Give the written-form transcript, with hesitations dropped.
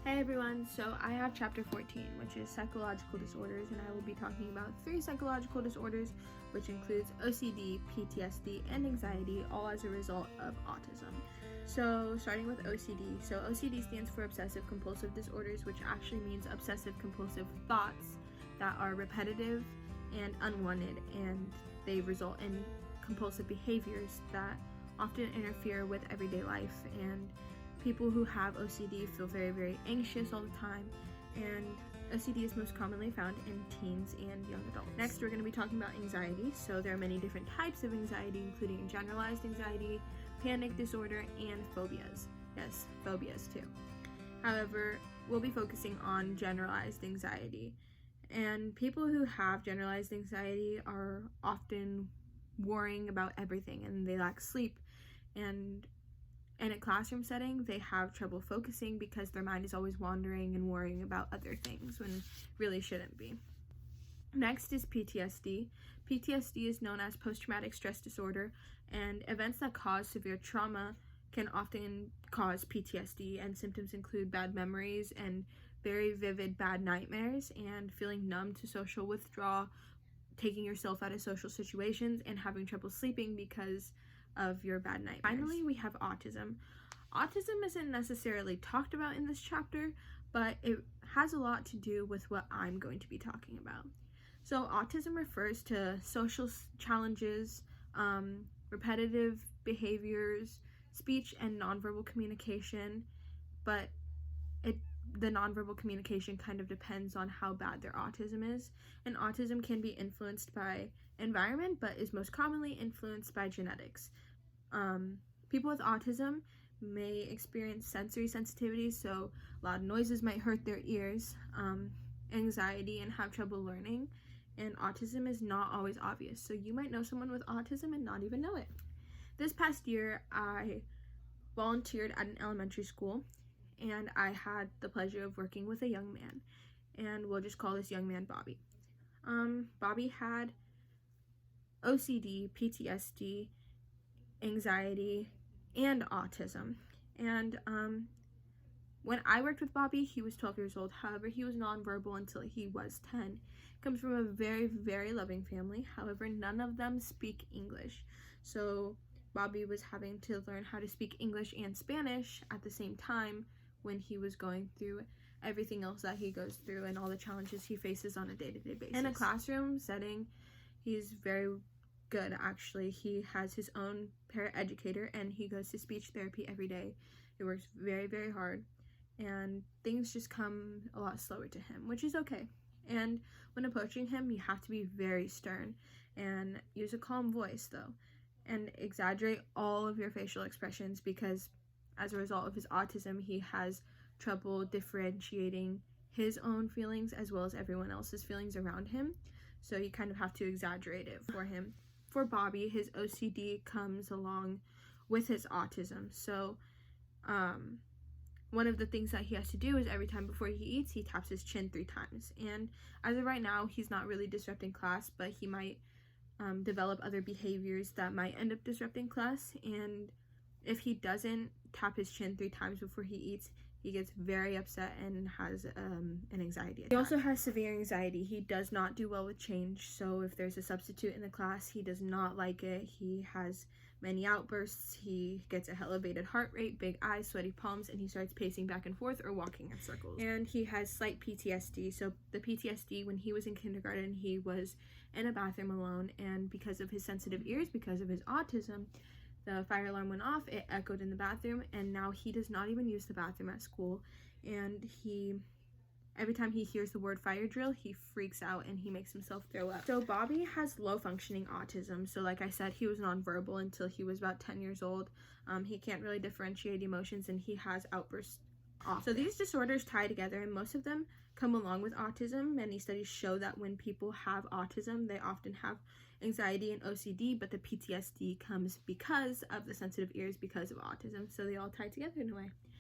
Hey everyone, so I have chapter 14, which is psychological disorders, and I will be talking about 3 psychological disorders, which includes OCD, PTSD, and anxiety, all as a result of autism. So starting with OCD. So OCD stands for obsessive compulsive disorders, which actually means obsessive compulsive thoughts that are repetitive and unwanted, and they result in compulsive behaviors that often interfere with everyday life. And people who have OCD feel very, very anxious all the time, and OCD is most commonly found in teens and young adults. Next, we're going to be talking about anxiety. So there are many different types of anxiety, including generalized anxiety, panic disorder, and phobias. Yes, phobias too. However, we'll be focusing on generalized anxiety. And people who have generalized anxiety are often worrying about everything, and they lack sleep, and in a classroom setting, they have trouble focusing because their mind is always wandering and worrying about other things when really shouldn't be. Next is PTSD. PTSD is known as post-traumatic stress disorder, and events that cause severe trauma can often cause PTSD, and symptoms include bad memories and very vivid bad nightmares, and feeling numb to social withdrawal, taking yourself out of social situations, and having trouble sleeping because of your bad nightmares. Finally, we have autism. Autism isn't necessarily talked about in this chapter, but it has a lot to do with what I'm going to be talking about. So autism refers to social challenges, repetitive behaviors, speech and nonverbal communication, but the nonverbal communication kind of depends on how bad their autism is. And autism can be influenced by environment, but is most commonly influenced by genetics. People with autism may experience sensory sensitivity, so loud noises might hurt their ears, anxiety, and have trouble learning. And autism is not always obvious, so you might know someone with autism and not even know it. This past year, I volunteered at an elementary school, and I had the pleasure of working with a young man, and we'll just call this young man Bobby. Bobby had OCD, PTSD, anxiety, and autism. And when I worked with Bobby, he was 12 years old. However, he was nonverbal until he was 10. Comes from a very, very loving family. However, none of them speak English. So Bobby was having to learn how to speak English and Spanish at the same time when he was going through everything else that he goes through and all the challenges he faces on a day-to-day basis. In a classroom setting, he's very good, actually. He has his own paraeducator, and he goes to speech therapy every day. It works very, very hard, and things just come a lot slower to him, which is okay. And when approaching him, you have to be very stern and use a calm voice, though, and exaggerate all of your facial expressions, because as a result of his autism, he has trouble differentiating his own feelings as well as everyone else's feelings around him. So you kind of have to exaggerate it for him. For Bobby, his OCD comes along with his autism. So one of the things that he has to do is every time before he eats, he taps his chin 3 times. And as of right now, he's not really disrupting class, but he might develop other behaviors that might end up disrupting class. And if he doesn't tap his chin 3 times before he eats, he gets very upset and has an anxiety attack. He also has severe anxiety. He does not do well with change, so if there's a substitute in the class, he does not like it. He has many outbursts. He gets a elevated heart rate, big eyes, sweaty palms, and he starts pacing back and forth or walking in circles. And he has slight PTSD. So the PTSD, when he was in kindergarten, he was in a bathroom alone, and because of his sensitive ears, because of his autism, the fire alarm went off, it echoed in the bathroom, and now he does not even use the bathroom at school. And every time he hears the word fire drill, he freaks out and he makes himself throw up. So Bobby has low functioning autism. So like I said, he was nonverbal until he was about 10 years old. He can't really differentiate emotions, and he has outbursts often. So these disorders tie together, and most of them come along with autism. Many studies show that when people have autism, they often have anxiety and OCD, but the PTSD comes because of the sensitive ears, because of autism. So they all tie together in a way.